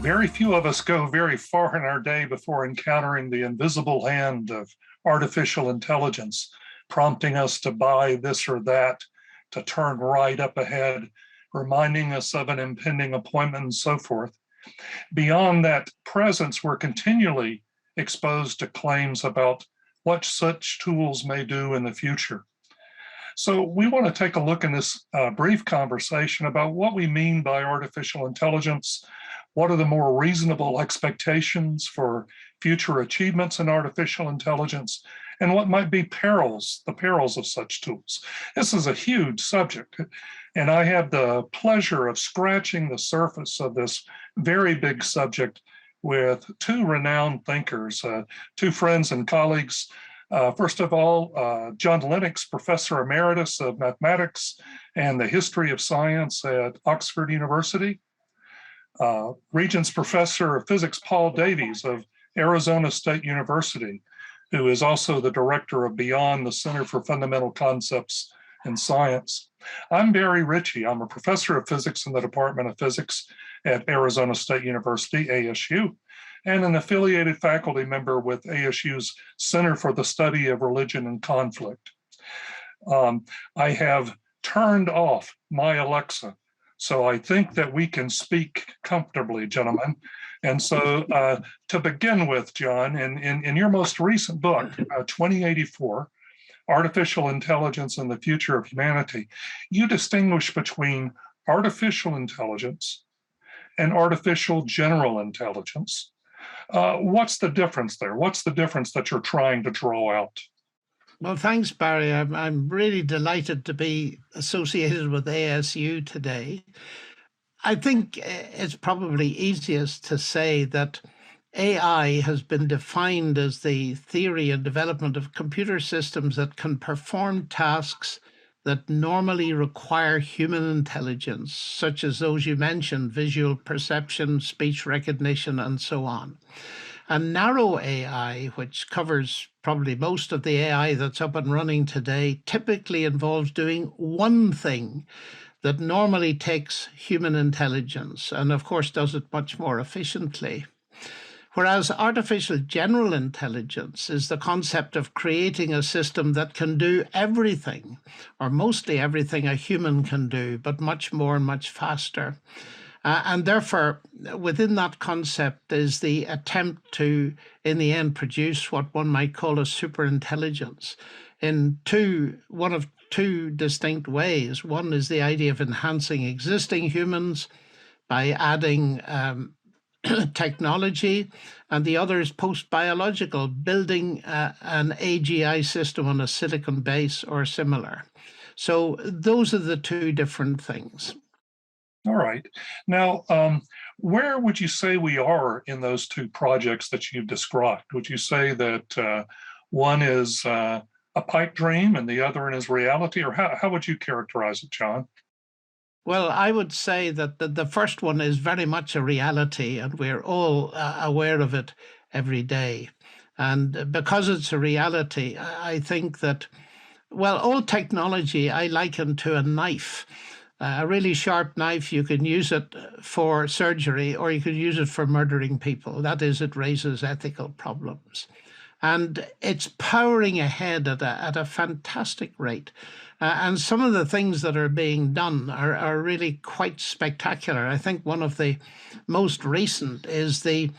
Very few of us go very far in our day before encountering the invisible hand of artificial intelligence, prompting us to buy this or that, to turn right up ahead, reminding us of an impending appointment, and so forth. Beyond that presence, we're continually exposed to claims about what such tools may do in the future. So we want to take a look in this brief conversation about what we mean by artificial intelligence. What are the more reasonable expectations for future achievements in artificial intelligence, and what might be the perils of such tools? This is a huge subject, and I had the pleasure of scratching the surface of this very big subject with two renowned thinkers, two friends and colleagues. First of all, John Lennox, Professor Emeritus of Mathematics and the History of Science at Oxford University. Regents Professor of Physics Paul Davies of Arizona State University, who is also the director of Beyond, the Center for Fundamental Concepts in Science. I'm Barry Ritchie. I'm a professor of physics in the Department of Physics at Arizona State University, ASU, and an affiliated faculty member with ASU's Center for the Study of Religion and Conflict. I have turned off my Alexa, so I think that we can speak comfortably, gentlemen. And so to begin with, John, in your most recent book, 2084, Artificial Intelligence and the Future of Humanity, you distinguish between artificial intelligence and artificial general intelligence. What's the difference there? What's the difference that you're trying to draw out? Well, thanks, Barry. I'm really delighted to be associated with ASU today. I think it's probably easiest to say that AI has been defined as the theory and development of computer systems that can perform tasks that normally require human intelligence, such as those you mentioned, visual perception, speech recognition, and so on. And narrow AI, which covers probably most of the AI that's up and running today, typically involves doing one thing that normally takes human intelligence, and of course does it much more efficiently. Whereas artificial general intelligence is the concept of creating a system that can do everything, or mostly everything a human can do, but much more and much faster. And therefore, within that concept is the attempt to, in the end, produce what one might call a superintelligence in one of two distinct ways. One is the idea of enhancing existing humans by adding technology, and the other is post-biological, building an AGI system on a silicon base or similar. So those are the two different things. All right. Now, where would you say we are in those two projects that you've described? Would you say that one is a pipe dream and the other one is reality, or how would you characterize it, John? Well, I would say that the first one is very much a reality, and we're all aware of it every day. And because it's a reality, I think that, well, all technology I liken to a knife. A really sharp knife, you can use it for surgery or you can use it for murdering people. That is, it raises ethical problems. And it's powering ahead at a fantastic rate. And some of the things that are being done are really quite spectacular. I think one of the most recent is the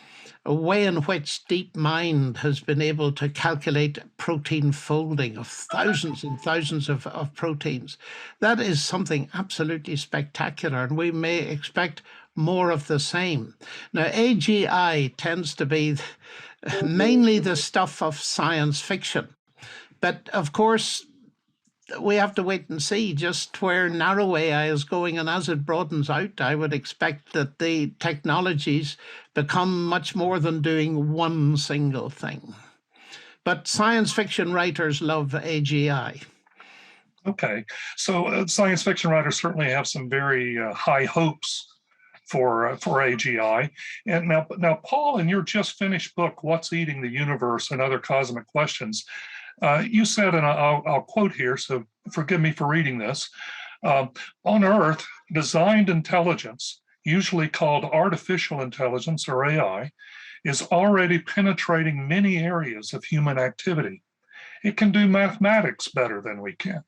way in which DeepMind has been able to calculate protein folding of thousands and thousands of proteins. That is something absolutely spectacular, and we may expect more of the same. Now, AGI tends to be mainly the stuff of science fiction, but of course, we have to wait and see just where narrow AI is going. And as it broadens out, I would expect that the technologies become much more than doing one single thing. But science fiction writers love AGI. Okay, so science fiction writers certainly have some very high hopes for AGI. And now, Paul, in your just finished book, What's Eating the Universe and Other Cosmic Questions, you said, and I'll quote here, so forgive me for reading this, on Earth, designed intelligence usually called artificial intelligence or AI, is already penetrating many areas of human activity. It can do mathematics better than we can,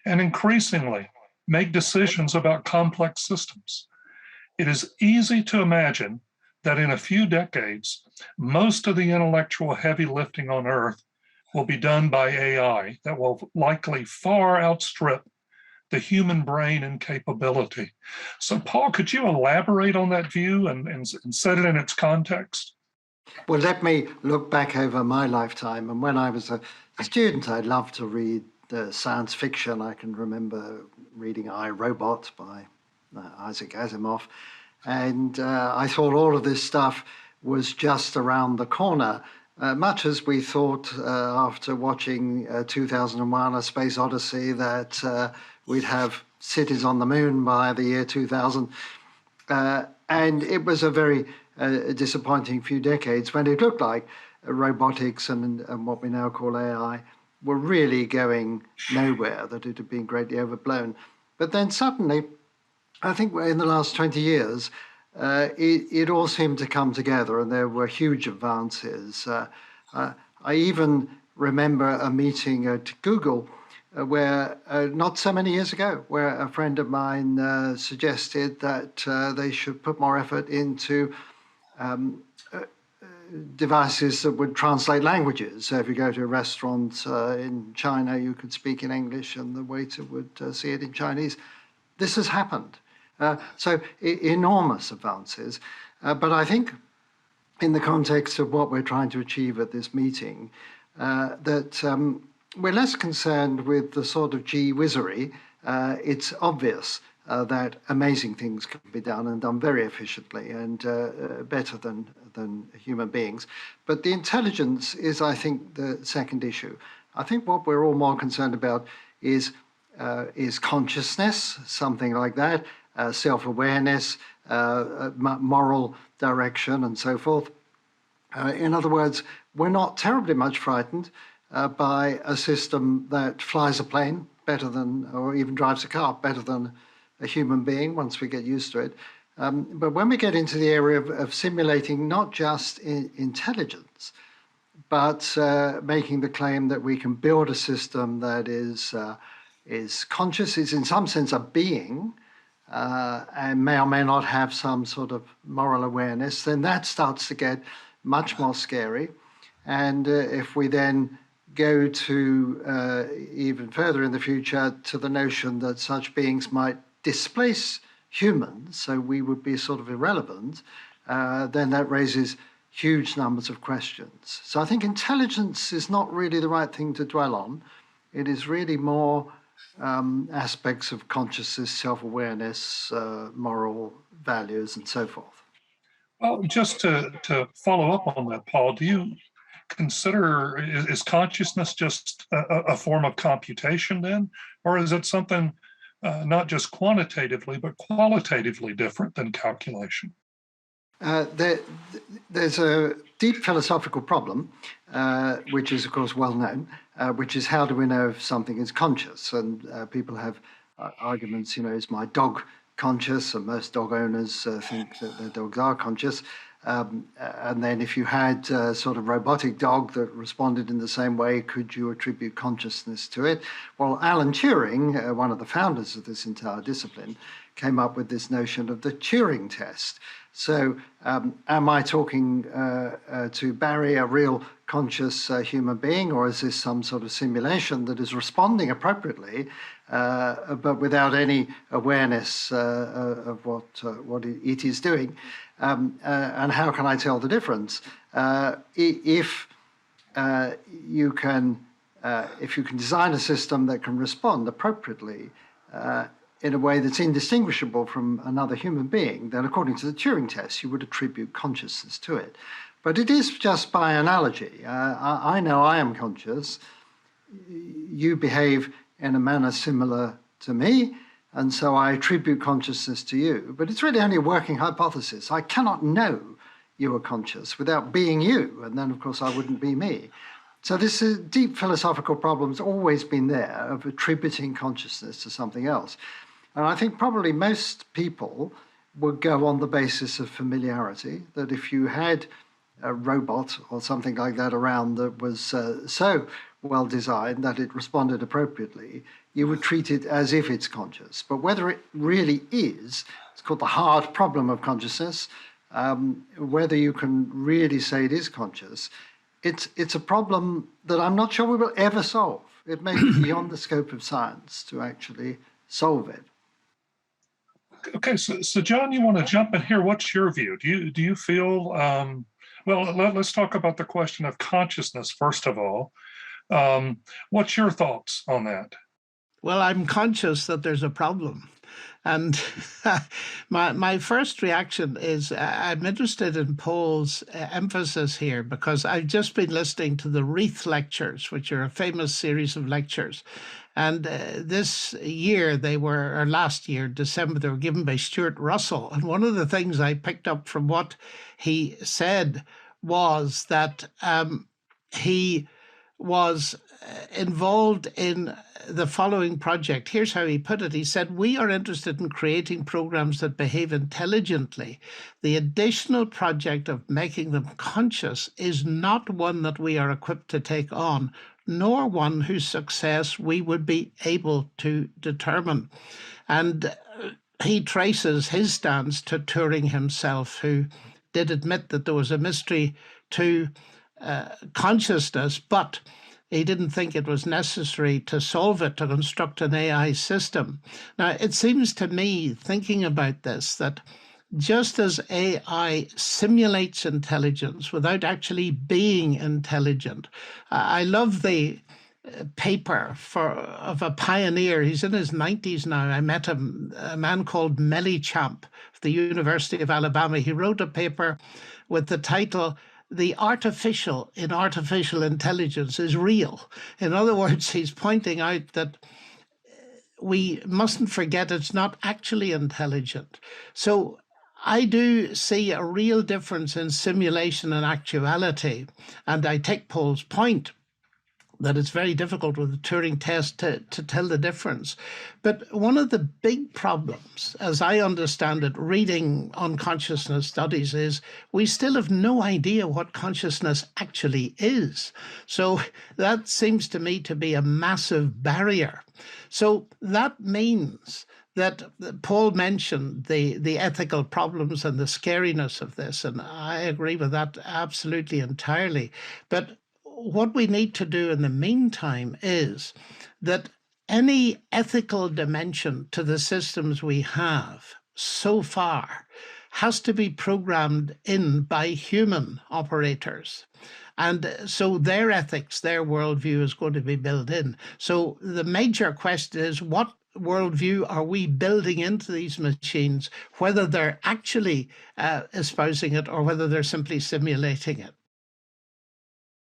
and increasingly make decisions about complex systems. It is easy to imagine that in a few decades, most of the intellectual heavy lifting on Earth will be done by AI that will likely far outstrip the human brain and capability. So, Paul, could you elaborate on that view and set it in its context? Well, let me look back over my lifetime. And when I was a student, I loved to read science fiction. I can remember reading I, Robot by Isaac Asimov. And I thought all of this stuff was just around the corner, much as we thought after watching 2001: A Space Odyssey that we'd have cities on the moon by the year 2000. And it was a very disappointing few decades when it looked like robotics and what we now call AI were really going nowhere, that it had been greatly overblown. But then suddenly, I think in the last 20 years, it all seemed to come together and there were huge advances. I even remember a meeting at Google where not so many years ago, where a friend of mine suggested that they should put more effort into devices that would translate languages. So if you go to a restaurant in China, you could speak in English and the waiter would see it in Chinese. This has happened. So enormous advances. But I think in the context of what we're trying to achieve at this meeting, that we're less concerned with the sort of gee-whizzery. It's obvious that amazing things can be done and done very efficiently and better than human beings. But the intelligence is, I think, the second issue. I think what we're all more concerned about is consciousness, something like that, self-awareness, moral direction, and so forth. In other words, we're not terribly much frightened by a system that flies a plane better than, or even drives a car better than a human being once we get used to it. But when we get into the area of simulating not just intelligence, but making the claim that we can build a system that is conscious, is in some sense a being, and may or may not have some sort of moral awareness, then that starts to get much more scary. And if we then go to even further in the future to the notion that such beings might displace humans, so we would be sort of irrelevant, then that raises huge numbers of questions. So I think intelligence is not really the right thing to dwell on. It is really more aspects of consciousness, self-awareness, moral values, and so forth. Well, just to follow up on that, Paul, do you consider, is consciousness just a form of computation then? Or is it something not just quantitatively, but qualitatively different than calculation? There's a deep philosophical problem, which is, of course, well known, which is how do we know if something is conscious? And people have arguments, is my dog conscious? And most dog owners think that their dogs are conscious. And then if you had a sort of robotic dog that responded in the same way, could you attribute consciousness to it? Well, Alan Turing, one of the founders of this entire discipline, came up with this notion of the Turing test. So am I talking to Barry, a real conscious human being, or is this some sort of simulation that is responding appropriately, but without any awareness of what it is doing? And how can I tell the difference? If you can design a system that can respond appropriately in a way that's indistinguishable from another human being, then according to the Turing test, you would attribute consciousness to it. But it is just by analogy. I know I am conscious. You behave in a manner similar to me, and so I attribute consciousness to you. But it's really only a working hypothesis. I cannot know you are conscious without being you, and then, of course, I wouldn't be me. So this deep philosophical problem's always been there of attributing consciousness to something else. And I think probably most people would go on the basis of familiarity, that if you had a robot or something like that around that was so well designed that it responded appropriately, you would treat it as if it's conscious. But whether it really is, it's called the hard problem of consciousness, whether you can really say it is conscious, it's a problem that I'm not sure we will ever solve. It may be beyond the scope of science to actually solve it. Okay, so John, you want to jump in here? What's your view? Do you feel well? Let's talk about the question of consciousness first of all. What's your thoughts on that? Well, I'm conscious that there's a problem. And my first reaction is I'm interested in Paul's emphasis here, because I've just been listening to the Wreath lectures, which are a famous series of lectures. And this year or last year, December, they were given by Stuart Russell. And one of the things I picked up from what he said was that he was involved in the following project. Here's how he put it. He said, "We are interested in creating programs that behave intelligently. The additional project of making them conscious is not one that we are equipped to take on, nor one whose success we would be able to determine." And he traces his stance to Turing himself, who did admit that there was a mystery to consciousness, but he didn't think it was necessary to solve it to construct an AI system. Now, it seems to me, thinking about this, that just as AI simulates intelligence without actually being intelligent, I love the paper of a pioneer. He's in his 90s now. I met him, a man called Mellichamp of the University of Alabama. He wrote a paper with the title, "The artificial in artificial intelligence is real." In other words, he's pointing out that we mustn't forget it's not actually intelligent. So I do see a real difference in simulation and actuality. And I take Paul's point that it's very difficult with the Turing test to tell the difference. But one of the big problems, as I understand it, reading on consciousness studies, is we still have no idea what consciousness actually is. So that seems to me to be a massive barrier. So that means that Paul mentioned the ethical problems and the scariness of this, and I agree with that absolutely entirely. But what we need to do in the meantime is that any ethical dimension to the systems we have so far has to be programmed in by human operators. And so their ethics, their worldview is going to be built in. So the major question is, what worldview are we building into these machines, whether they're actually espousing it or whether they're simply simulating it?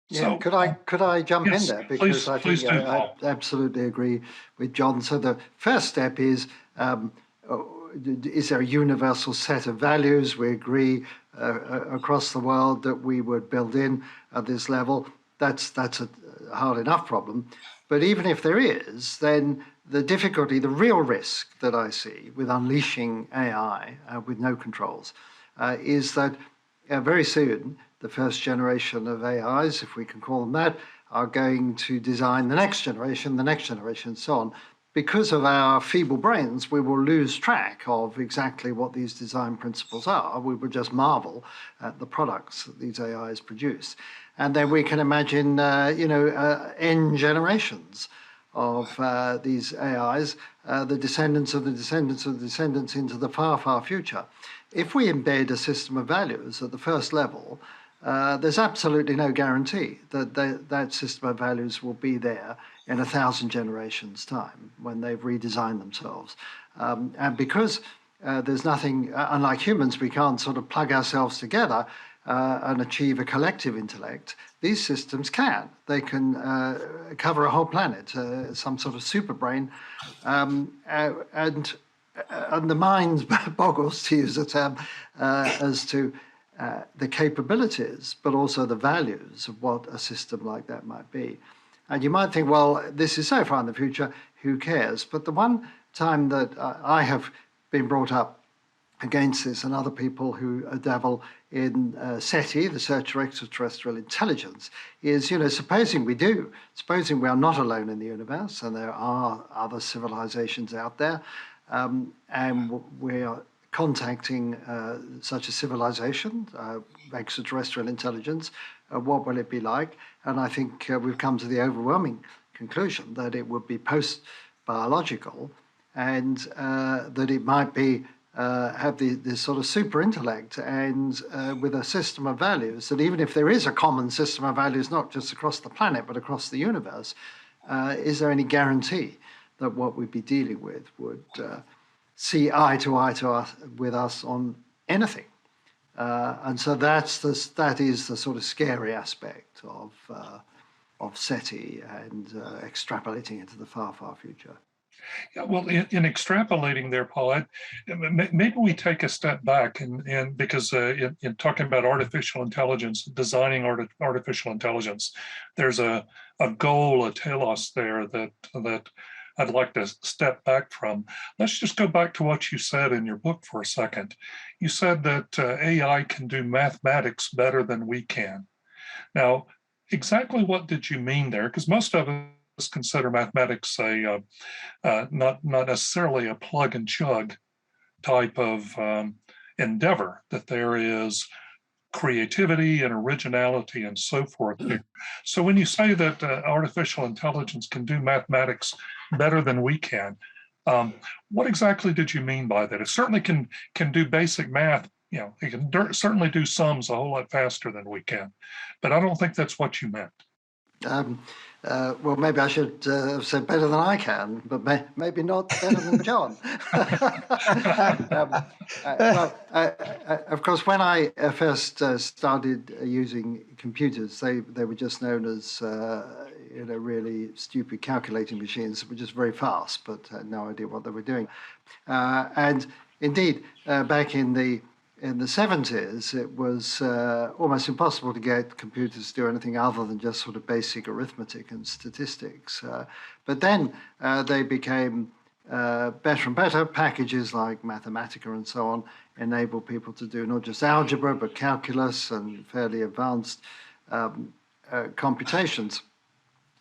Yeah, So, could I jump in yes, there? Because I please think do, I Paul. absolutely agree with John. So the first step is there a universal set of values we agree across the world that we would build in at this level? That's a hard enough problem. But even if there is, then the difficulty, the real risk that I see with unleashing AI with no controls is that very soon the first generation of AIs, if we can call them that, are going to design the next generation, and so on. Because of our feeble brains, we will lose track of exactly what these design principles are. We will just marvel at the products that these AIs produce. And then we can imagine, N generations of these AIs, the descendants of the descendants of the descendants into the far, far future. If we embed a system of values at the first level, there's absolutely no guarantee that that system of values will be there in 1,000 generations' time when they've redesigned themselves. And because there's nothing, unlike humans, we can't sort of plug ourselves together and achieve a collective intellect. These systems can. They can cover a whole planet, some sort of super brain, and the mind boggles, to use a term, as to the capabilities, but also the values of what a system like that might be. And you might think, well, this is so far in the future, who cares? But the one time that I have been brought up against this, and other people who dabble in SETI, the search for extraterrestrial intelligence, is, supposing we are not alone in the universe and there are other civilizations out there, and we are contacting such a civilization, extraterrestrial intelligence, what will it be like? And I think we've come to the overwhelming conclusion that it would be post-biological, and that it might be have this sort of super intellect, and with a system of values that, even if there is a common system of values, not just across the planet but across the universe, is there any guarantee that what we'd be dealing with would see eye to eye with us on anything? And so that is the sort of scary aspect of SETI and extrapolating into the far, far future. Yeah, well, in extrapolating there, Paul, maybe we take a step back, and because in talking about artificial intelligence, designing artificial intelligence, there's a goal, a telos there that I'd like to step back from. Let's just go back to what you said in your book for a second. You said that AI can do mathematics better than we can. Now, exactly what did you mean there? Because most of us consider mathematics not necessarily a plug and chug type of endeavor, that there is creativity and originality and so forth. So when you say that artificial intelligence can do mathematics better than we can, what exactly did you mean by that? It certainly can do basic math. It can certainly do sums a whole lot faster than we can, but I don't think that's what you meant. Well, maybe I should have said better than I can, but maybe not better than John. Of course, when I first started using computers, they were just known as really stupid calculating machines that were just very fast, but had no idea what they were doing. And indeed, back in the 70s, it was almost impossible to get computers to do anything other than just sort of basic arithmetic and statistics. But then they became better and better. Packages like Mathematica and so on enable people to do not just algebra, but calculus and fairly advanced computations.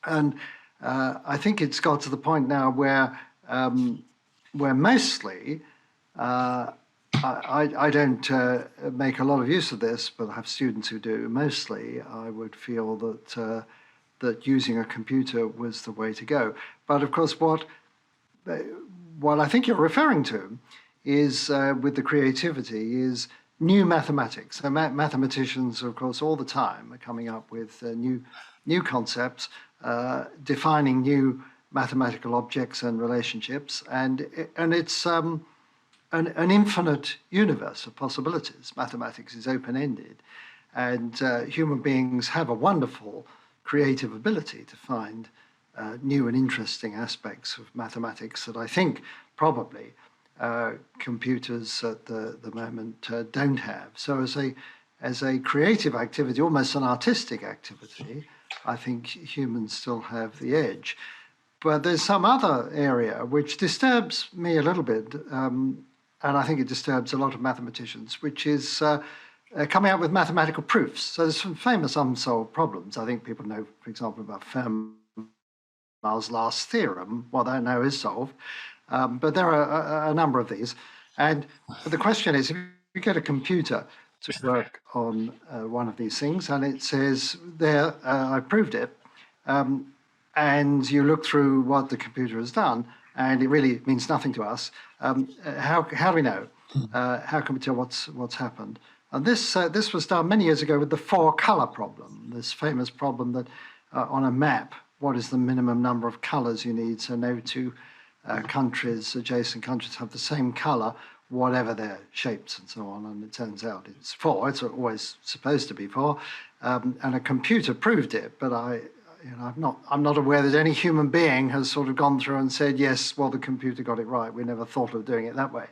And I think it's got to the point now where mostly, I don't make a lot of use of this, but I have students who do. Mostly, I would feel that using a computer was the way to go. But of course, what I think you're referring to is, with the creativity, is new mathematics. So mathematicians, of course, all the time are coming up with new concepts, defining new mathematical objects and relationships, and it's an infinite universe of possibilities. Mathematics is open-ended, and human beings have a wonderful creative ability to find new and interesting aspects of mathematics that I think probably computers at the moment don't have. So as a creative activity, almost an artistic activity, I think humans still have the edge. But there's some other area which disturbs me a little bit, and I think it disturbs a lot of mathematicians, which is coming up with mathematical proofs. So there's some famous unsolved problems. I think people know, for example, about Fermat's last theorem. What they know is solved. But there are a number of these. And the question is, if you get a computer to work on one of these things, and it says there, I proved it, and you look through what the computer has done, and it really means nothing to us, how do we know? How can we tell what's happened? And this was done many years ago with the 4-color problem, this famous problem that on a map, what is the minimum number of colors you need so no two countries, adjacent countries, have the same color, whatever their shapes and so on. And it turns out it's 4. It's always supposed to be 4, and a computer proved it. But I'm not aware that any human being has sort of gone through and said, yes, well, the computer got it right. We never thought of doing it that way.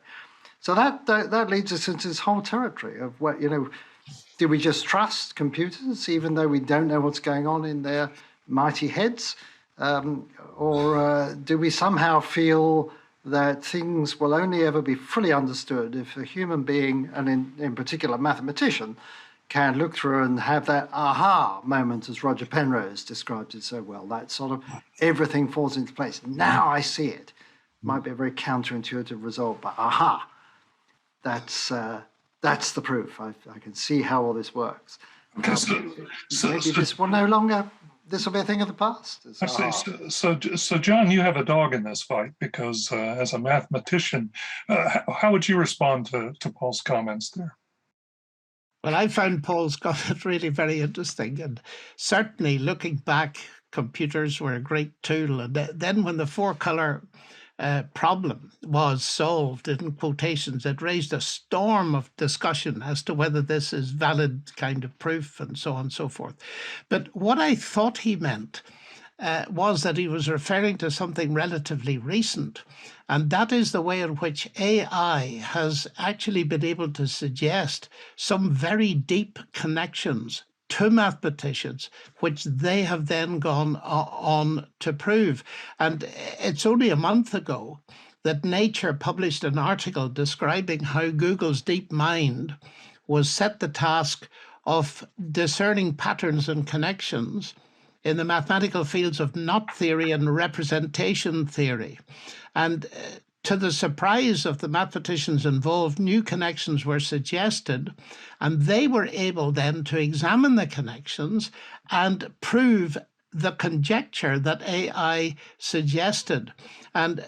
So that leads us into this whole territory of what, do we just trust computers even though we don't know what's going on in their mighty heads? Or do we somehow feel that things will only ever be fully understood if a human being, and in particular mathematician, can look through and have that aha moment, as Roger Penrose described it so well. That sort of everything falls into place. Now I see it. Might be a very counterintuitive result, but aha, that's the proof. I can see how all this works. Okay, Maybe this will no longer. This will be a thing of the past. So, John, you have a dog in this fight because, as a mathematician, how would you respond to Paul's comments there? Well, I found Paul's comment really very interesting, and certainly looking back, computers were a great tool. And then when the four-color problem was solved, in quotations, it raised a storm of discussion as to whether this is valid kind of proof and so on and so forth. But what I thought he meant was that he was referring to something relatively recent, and that is the way in which AI has actually been able to suggest some very deep connections to mathematicians, which they have then gone on to prove. And it's only a month ago that Nature published an article describing how Google's DeepMind was set the task of discerning patterns and connections in the mathematical fields of knot theory and representation theory. And to the surprise of the mathematicians involved, new connections were suggested, and they were able then to examine the connections and prove the conjecture that AI suggested. And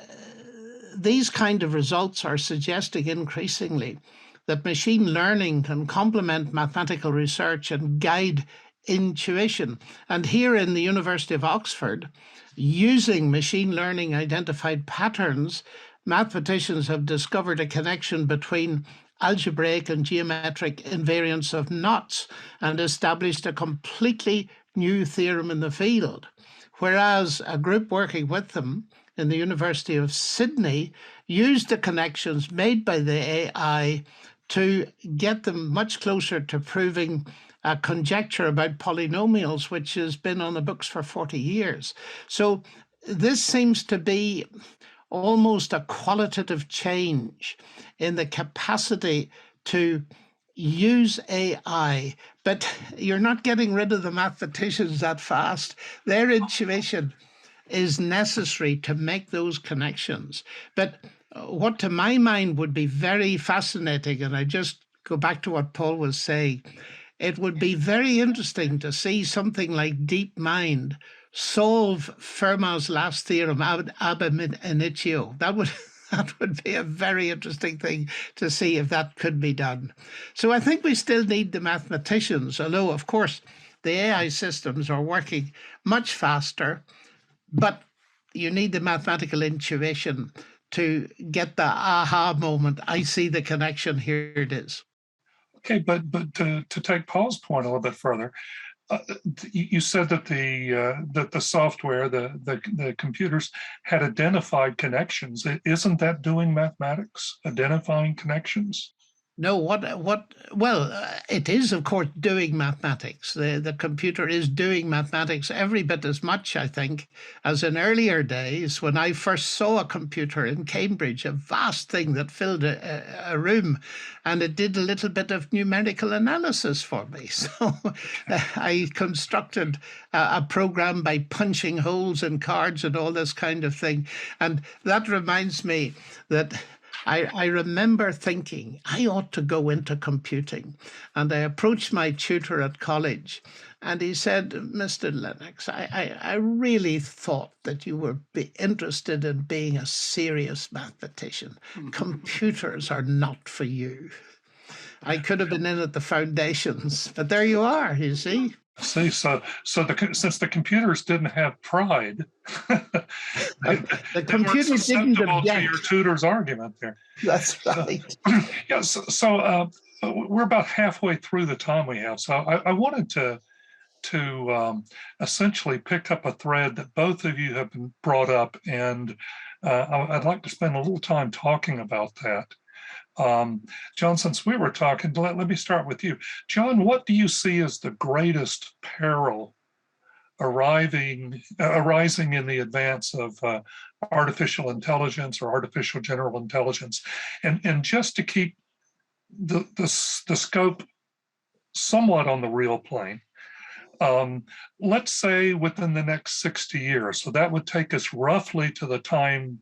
these kind of results are suggesting increasingly that machine learning can complement mathematical research and guide intuition. And here in the University of Oxford, using machine learning identified patterns, mathematicians have discovered a connection between algebraic and geometric invariance of knots and established a completely new theorem in the field. Whereas a group working with them in the University of Sydney used the connections made by the AI to get them much closer to proving a conjecture about polynomials, which has been on the books for 40 years. So this seems to be almost a qualitative change in the capacity to use AI, but you're not getting rid of the mathematicians that fast. Their intuition is necessary to make those connections. But what to my mind would be very fascinating, and I just go back to what Paul was saying, it would be very interesting to see something like DeepMind solve Fermat's last theorem ab initio. That would be a very interesting thing to see if that could be done. So I think we still need the mathematicians, although of course the AI systems are working much faster, but you need the mathematical intuition to get the aha moment. I see the connection, here it is. Okay, but to take Paul's point a little bit further, you said that the software, the computers had identified connections. Isn't that doing mathematics, identifying connections? No, it is, of course, doing mathematics. The computer is doing mathematics every bit as much, I think, as in earlier days when I first saw a computer in Cambridge, a vast thing that filled a room, and it did a little bit of numerical analysis for me. So I constructed a program by punching holes in cards and all this kind of thing. And that reminds me that I remember thinking I ought to go into computing, and I approached my tutor at college, and he said, "Mr. Lennox, I really thought that you would be interested in being a serious mathematician. Computers are not for you." I could have been in at the foundations, but there you are, you see. See, since the computers didn't have pride, the computer didn't object to your tutor's argument there. That's right. Yeah, we're about halfway through the time we have. So I wanted to essentially pick up a thread that both of you have been brought up, and I'd like to spend a little time talking about that. John, since we were talking, let me start with you. John, what do you see as the greatest peril arising in the advance of artificial intelligence or artificial general intelligence. And just to keep the scope somewhat on the real plane, let's say within the next 60 years. So that would take us roughly to the time,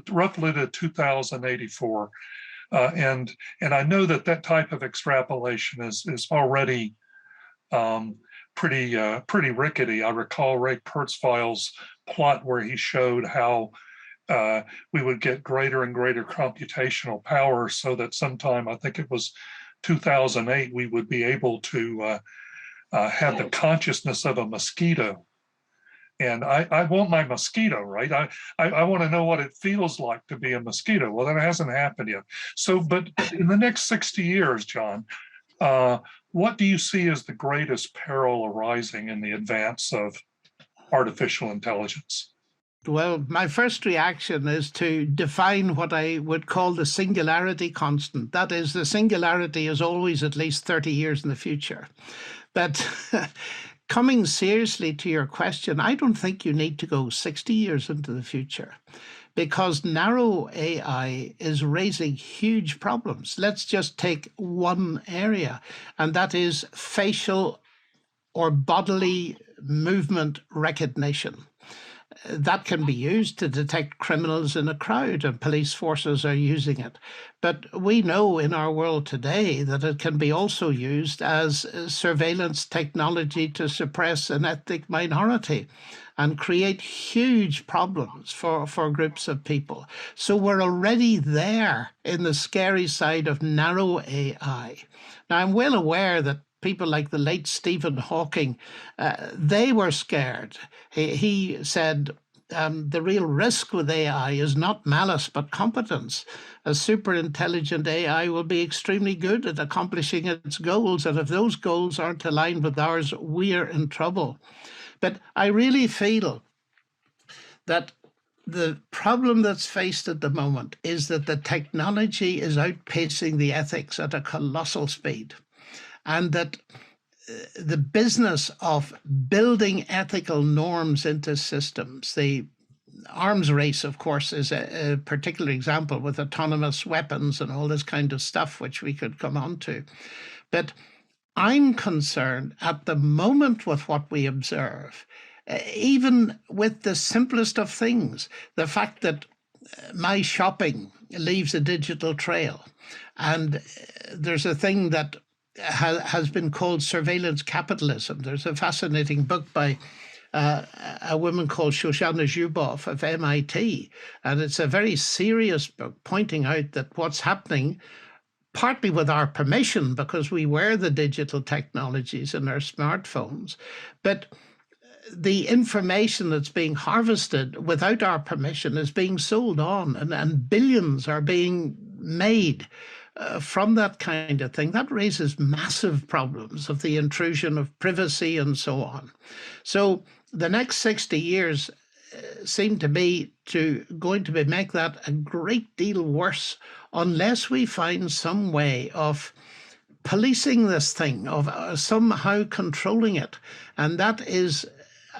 roughly to 2084. And I know that type of extrapolation is already pretty rickety. I recall Ray Kurzweil's plot where he showed how we would get greater and greater computational power, so that sometime, I think it was 2008, we would be able to have the consciousness of a mosquito. And I want my mosquito, right? I want to know what it feels like to be a mosquito. Well, that hasn't happened yet. So, but in the next 60 years, John, what do you see as the greatest peril arising in the advance of artificial intelligence? Well, my first reaction is to define what I would call the singularity constant. That is, the singularity is always at least 30 years in the future. But coming seriously to your question, I don't think you need to go 60 years into the future, because narrow AI is raising huge problems. Let's just take one area, and that is facial or bodily movement recognition. That can be used to detect criminals in a crowd, and police forces are using it. But we know in our world today that it can be also used as surveillance technology to suppress an ethnic minority and create huge problems for groups of people. So we're already there in the scary side of narrow AI. Now, I'm well aware that people like the late Stephen Hawking, they were scared. He said, the real risk with AI is not malice, but competence. A super intelligent AI will be extremely good at accomplishing its goals. And if those goals aren't aligned with ours, we're in trouble. But I really feel that the problem that's faced at the moment is that the technology is outpacing the ethics at a colossal speed. And that the business of building ethical norms into systems, the arms race, of course, is a particular example with autonomous weapons and all this kind of stuff, which we could come on to. But I'm concerned at the moment with what we observe, even with the simplest of things, the fact that my shopping leaves a digital trail. And there's a thing that has been called surveillance capitalism. There's a fascinating book by a woman called Shoshana Zuboff of MIT, and it's a very serious book pointing out that what's happening, partly with our permission, because we wear the digital technologies in our smartphones, but the information that's being harvested without our permission is being sold on, and billions are being made from that kind of thing. That raises massive problems of the intrusion of privacy and so on. So the next 60 years seem to be going to make that a great deal worse unless we find some way of policing this thing, of somehow controlling it. And that is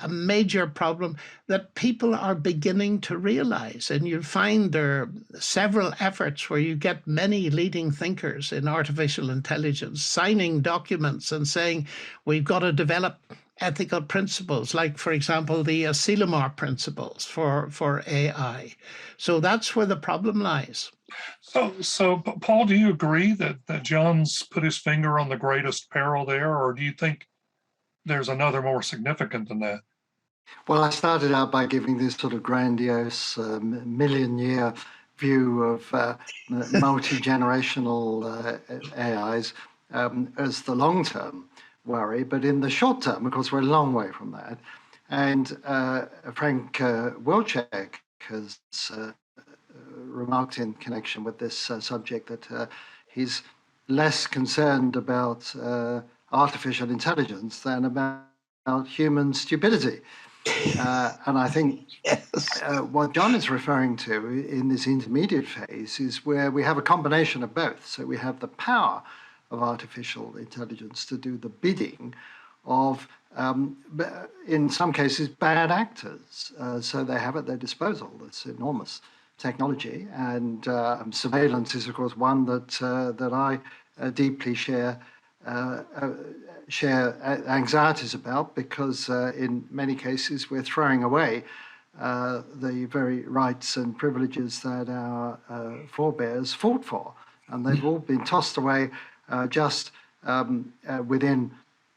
a major problem that people are beginning to realize. And you find there are several efforts where you get many leading thinkers in artificial intelligence signing documents and saying, we've got to develop ethical principles, like, for example, the Asilomar principles for AI. So that's where the problem lies. So Paul, do you agree that John's put his finger on the greatest peril there, or do you think there's another more significant than that? Well, I started out by giving this sort of grandiose million-year view of multi-generational AIs as the long-term worry, but in the short term, of course, we're a long way from that. And Frank Wilczek has remarked in connection with this subject that he's less concerned about artificial intelligence than about human stupidity. And I think what John is referring to in this intermediate phase is where we have a combination of both. So we have the power of artificial intelligence to do the bidding of but in some cases, bad actors. So they have at their disposal this enormous technology, and surveillance is, of course, one that I deeply share anxieties about, because in many cases we're throwing away the very rights and privileges that our forebears fought for, and they've all been tossed away just within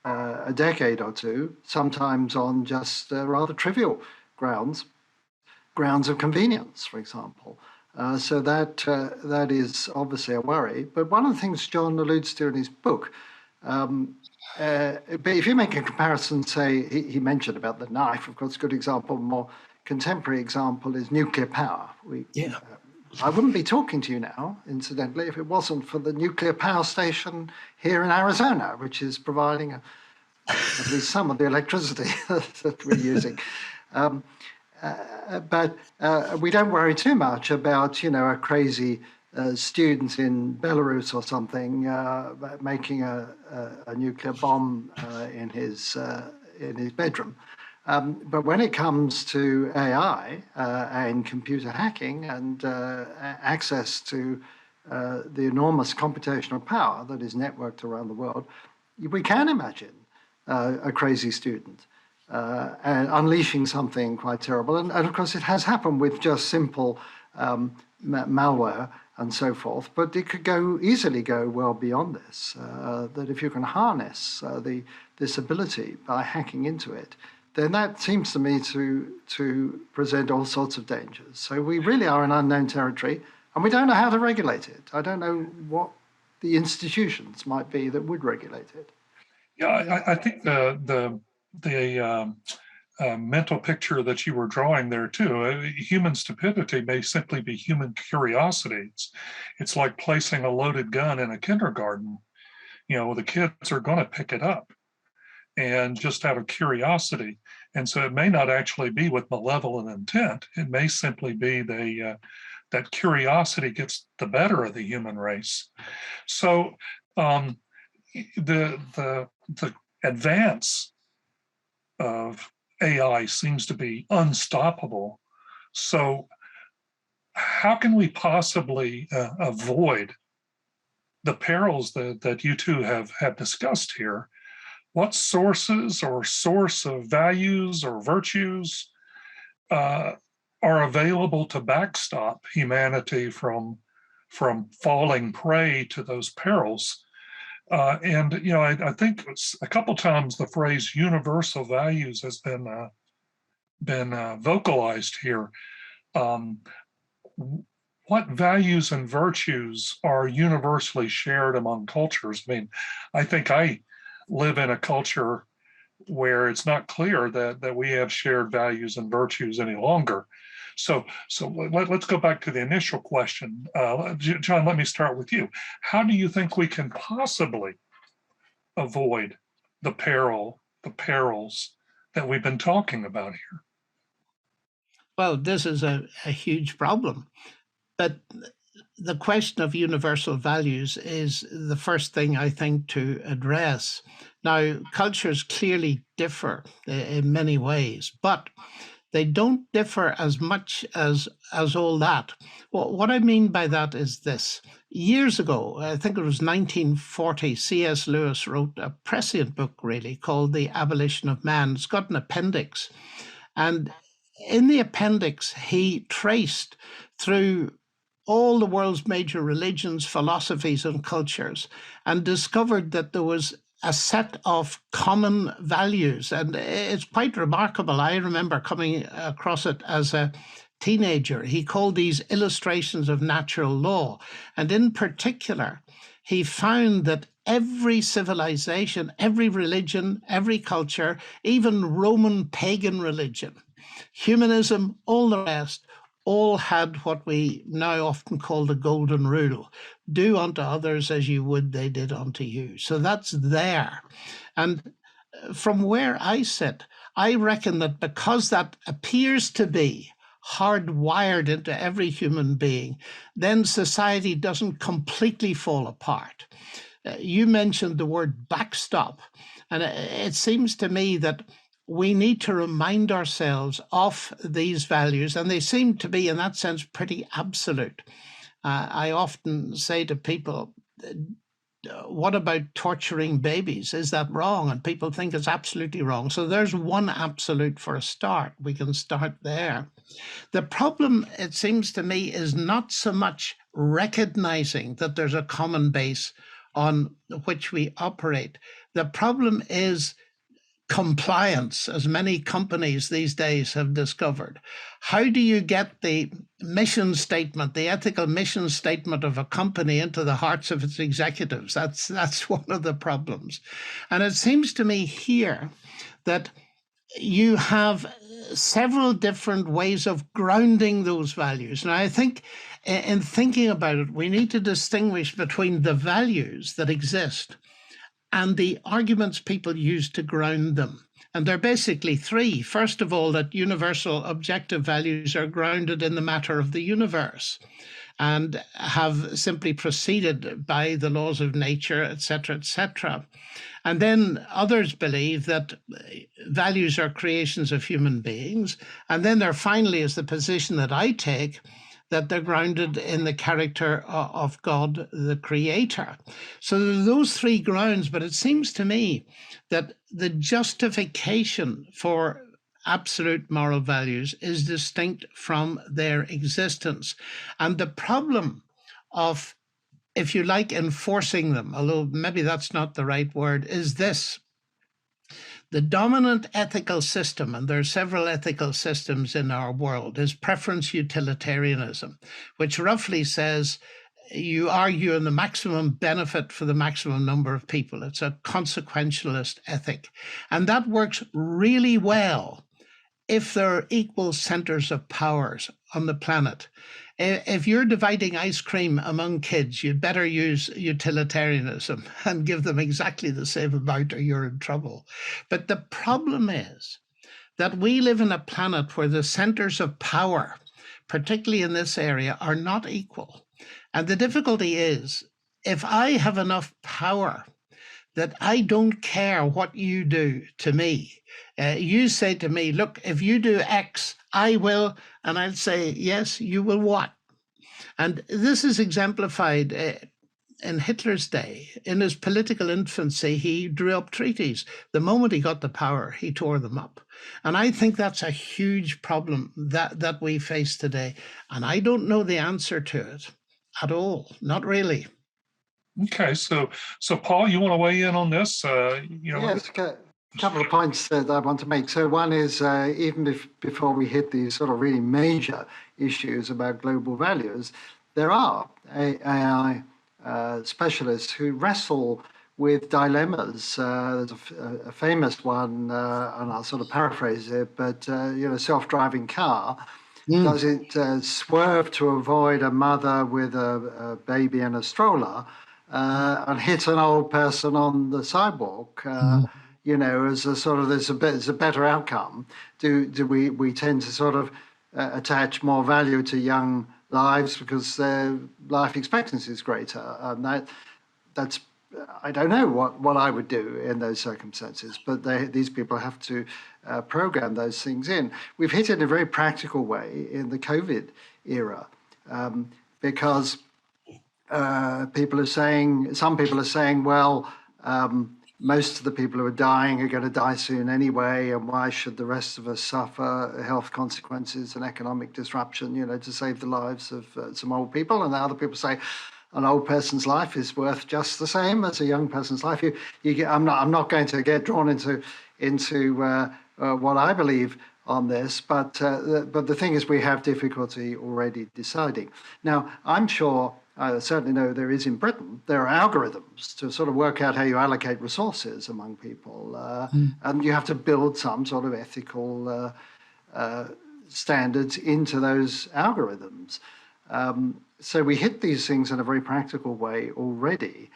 a decade or two, sometimes on just rather trivial grounds of convenience, for example. So that is obviously a worry. But one of the things John alludes to in his book, but if you make a comparison, say, he mentioned about the knife, of course, a good example, more contemporary example is nuclear power. I wouldn't be talking to you now, incidentally, if it wasn't for the nuclear power station here in Arizona, which is providing at least some of the electricity that we're using. But we don't worry too much about, a crazy student in Belarus or something making a nuclear bomb in his bedroom. But when it comes to AI and computer hacking and access to the enormous computational power that is networked around the world, we can imagine a crazy student and unleashing something quite terrible. And of course, it has happened with just simple malware and so forth, but it could easily go well beyond this, that if you can harness this ability by hacking into it, then that seems to me to present all sorts of dangers. So we really are in unknown territory, and we don't know how to regulate it. I don't know what the institutions might be that would regulate it. Yeah, I think the mental picture that you were drawing there too, human stupidity may simply be human curiosity. It's like placing a loaded gun in a kindergarten. The kids are going to pick it up, and just out of curiosity. And so it may not actually be with malevolent intent. It may simply be that curiosity gets the better of the human race. So the advance of AI seems to be unstoppable. So how can we possibly avoid the perils that you two have discussed here? What sources or source of values or virtues are available to backstop humanity from falling prey to those perils? And I think it's a couple times the phrase universal values has been vocalized here. What values and virtues are universally shared among cultures? I mean, I think I live in a culture where it's not clear that we have shared values and virtues any longer. So let's go back to the initial question. John, let me start with you. How do you think we can possibly avoid the perils that we've been talking about here? Well, this is a huge problem. But the question of universal values is the first thing I think to address. Now, cultures clearly differ in many ways, but they don't differ as much as all that. Well, what I mean by that is this. Years ago, I think it was 1940, C.S. Lewis wrote a prescient book, really, called The Abolition of Man. It's got an appendix. And in the appendix, he traced through all the world's major religions, philosophies, and cultures, and discovered that there was a set of common values. And it's quite remarkable. I remember coming across it as a teenager. He called these illustrations of natural law. And in particular, he found that every civilization, every religion, every culture, even Roman pagan religion, humanism, all the rest, all had what we now often call the golden rule: do unto others as you would they did unto you. So that's there. And from where I sit, I reckon that because that appears to be hardwired into every human being, then society doesn't completely fall apart. You mentioned the word backstop. And it seems to me that we need to remind ourselves of these values, and they seem to be, in that sense, pretty absolute. I often say to people, what about torturing babies? Is that wrong? And people think it's absolutely wrong. So there's one absolute for a start. We can start there. The problem, it seems to me, is not so much recognizing that there's a common base on which we operate. The problem is compliance, as many companies these days have discovered. How do you get the mission statement, the ethical mission statement of a company into the hearts of its executives? That's one of the problems. And it seems to me here that you have several different ways of grounding those values. Now, I think in thinking about it, we need to distinguish between the values that exist and the arguments people use to ground them. And they're basically three. First of all, that universal objective values are grounded in the matter of the universe and have simply proceeded by the laws of nature, etc., etc. And then others believe that values are creations of human beings. And then there finally is the position that I take, that they're grounded in the character of God, the Creator. So there are those three grounds, but it seems to me that the justification for absolute moral values is distinct from their existence. And the problem of, if you like, enforcing them, although maybe that's not the right word, is this. The dominant ethical system, and there are several ethical systems in our world, is preference utilitarianism, which roughly says you argue in the maximum benefit for the maximum number of people. It's a consequentialist ethic. And that works really well if there are equal centers of powers on the planet. If you're dividing ice cream among kids, you'd better use utilitarianism and give them exactly the same amount or you're in trouble. But the problem is that we live in a planet where the centers of power, particularly in this area, are not equal. And the difficulty is, if I have enough power that I don't care what you do to me. You say to me, look, if you do X, I will, and I'll say, yes, you will what? And this is exemplified in Hitler's day. In his political infancy, he drew up treaties. The moment he got the power, he tore them up. And I think that's a huge problem that we face today. And I don't know the answer to it at all, not really. Okay, so Paul, you want to weigh in on this? Yes, a couple of points that I want to make. So one is even before we hit these sort of really major issues about global values, there are AI specialists who wrestle with dilemmas. There's a famous one, and I'll sort of paraphrase it, but self-driving car. Does it swerve to avoid a mother with a baby in a stroller and hit an old person on the sidewalk? As a sort of there's a better outcome. Do we tend to sort of attach more value to young lives because their life expectancy is greater? And that's I don't know what I would do in those circumstances, but these people have to program those things in. We've hit it in a very practical way in the COVID era because some people are saying, well, most of the people who are dying are going to die soon anyway, and why should the rest of us suffer health consequences and economic disruption, to save the lives of some old people? And other people say, an old person's life is worth just the same as a young person's life. I'm not going to get drawn into what I believe on this, but the thing is, we have difficulty already deciding. Now, I'm sure, I certainly know there is in Britain, there are algorithms to sort of work out how you allocate resources among people, and you have to build some sort of ethical standards into those algorithms. So we hit these things in a very practical way already,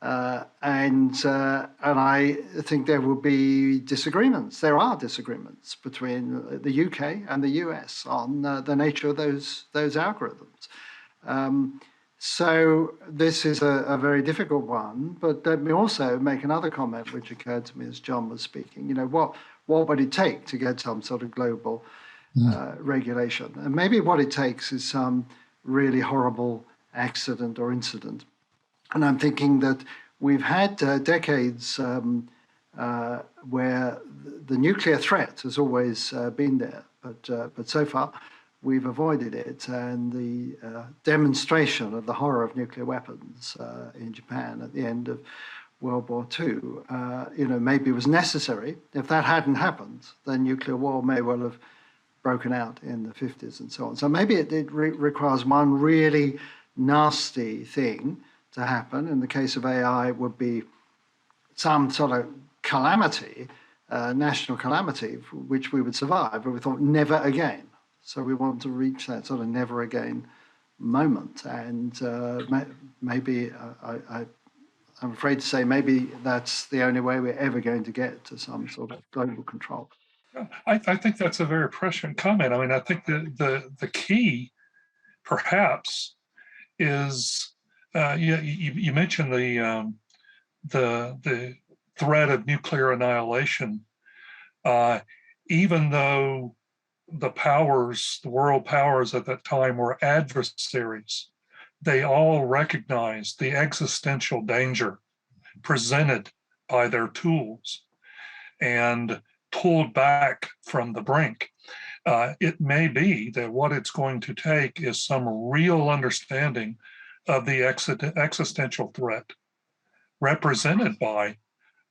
and I think there will be disagreements. There are disagreements between the UK and the US on the nature of those algorithms. So this is a very difficult one, but let me also make another comment which occurred to me as John was speaking. What would it take to get some sort of global regulation? And maybe what it takes is some really horrible accident or incident. And I'm thinking that we've had decades where the nuclear threat has always been there, but so far we've avoided it. And the demonstration of the horror of nuclear weapons in Japan at the end of World War II, maybe was necessary. If that hadn't happened, then nuclear war may well have broken out in the 50s and so on. So maybe it requires one really nasty thing to happen. In the case of AI, it would be some sort of calamity, national calamity, which we would survive, but we thought never again. So we want to reach that sort of never again moment. And maybe, I'm afraid to say, maybe that's the only way we're ever going to get to some sort of global control. I think that's a very prescient comment. I mean, I think the key, perhaps, is you mentioned the threat of nuclear annihilation. Even though the world powers at that time were adversaries, they all recognized the existential danger presented by their tools and pulled back from the brink. It may be that what it's going to take is some real understanding of the existential threat represented by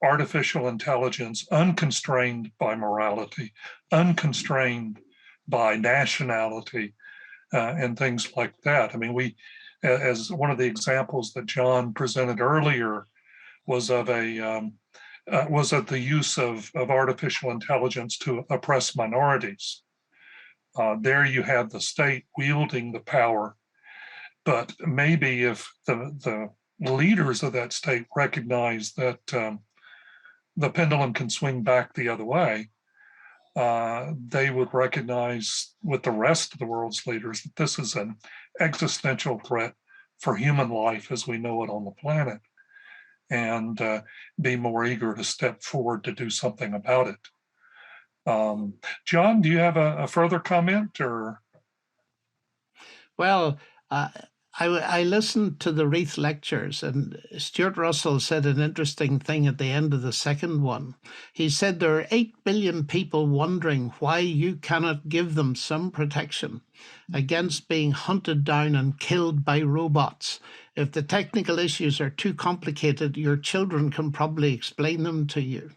artificial intelligence, unconstrained by morality, unconstrained by nationality, and things like that. I mean, as one of the examples that John presented earlier was of the use of artificial intelligence to oppress minorities. There you have the state wielding the power, but maybe if the leaders of that state recognize that the pendulum can swing back the other way, they would recognize with the rest of the world's leaders that this is an existential threat for human life as we know it on the planet, and be more eager to step forward to do something about it. John, do you have a further comment? Or? Well, I listened to the Reith lectures, and Stuart Russell said an interesting thing at the end of the second one. He said there are 8 billion people wondering why you cannot give them some protection against being hunted down and killed by robots. If the technical issues are too complicated, your children can probably explain them to you.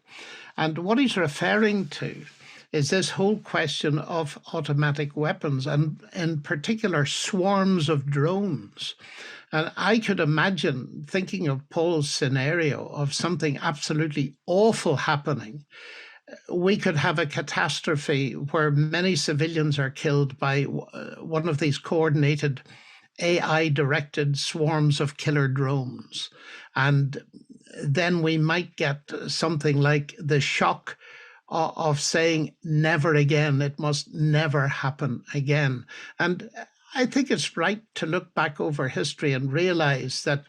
And what he's referring to is this whole question of automatic weapons, and in particular swarms of drones. And I could imagine, thinking of Paul's scenario of something absolutely awful happening, we could have a catastrophe where many civilians are killed by one of these coordinated AI-directed swarms of killer drones. And then we might get something like the shock of saying never again, it must never happen again. And I think it's right to look back over history and realize that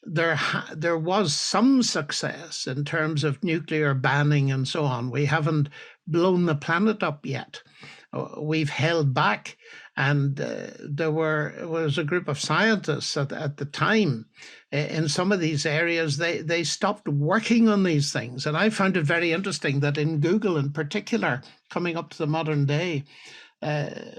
there was some success in terms of nuclear banning and so on. We haven't blown the planet up yet. We've held back, and there was a group of scientists at the time in some of these areas. They stopped working on these things, and I found it very interesting that in Google in particular, coming up to the modern day,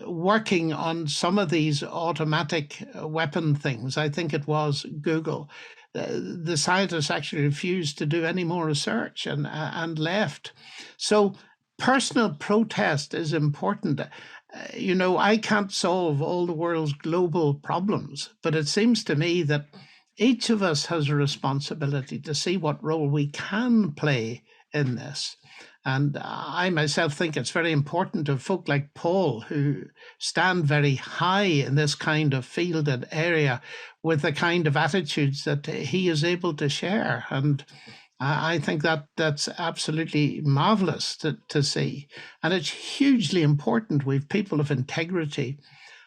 working on some of these automatic weapon things, I think it was Google, the scientists actually refused to do any more research and left. So personal protest is important. I can't solve all the world's global problems, but it seems to me that each of us has a responsibility to see what role we can play in this. And I myself think it's very important to folk like Paul, who stand very high in this kind of field and area with the kind of attitudes that he is able to share. And I think that's absolutely marvelous to see. And it's hugely important we've people of integrity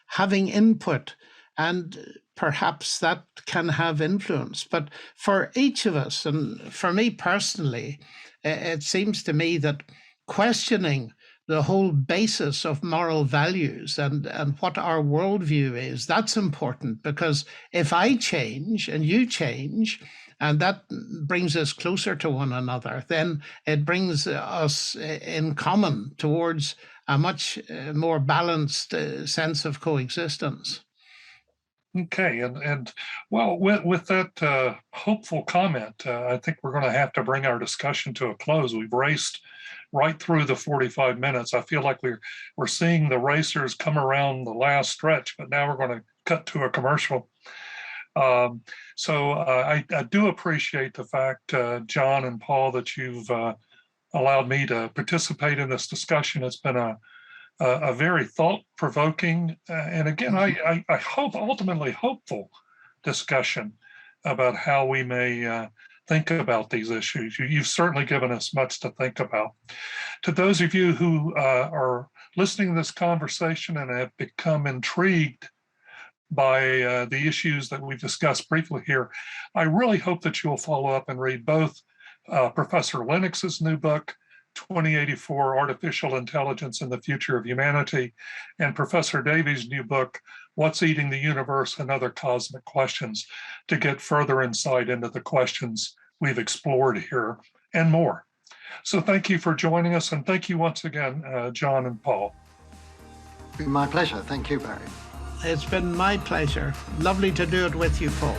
having input. And perhaps that can have influence. But for each of us, and for me personally, it seems to me that questioning the whole basis of moral values and what our worldview is, that's important, because if I change and you change, and that brings us closer to one another, then it brings us in common towards a much more balanced sense of coexistence. Okay, and well, with that hopeful comment, I think we're going to have to bring our discussion to a close. We've raced right through the 45 minutes. I feel like we're seeing the racers come around the last stretch, but now we're going to cut to a commercial. I do appreciate the fact, John and Paul, that you've allowed me to participate in this discussion. It's been a very thought-provoking, and again, I hope ultimately hopeful discussion about how we may think about these issues. You've certainly given us much to think about. To those of you who are listening to this conversation and have become intrigued by the issues that we've discussed briefly here, I really hope that you'll follow up and read both Professor Lennox's new book, 2084 Artificial Intelligence and the Future of Humanity, and Professor Davies' new book, What's Eating the Universe and Other Cosmic Questions, to get further insight into the questions we've explored here and more. So thank you for joining us, and thank you once again, John and Paul. It's been my pleasure. Thank you, Barry. It's been my pleasure. Lovely to do it with you, Paul.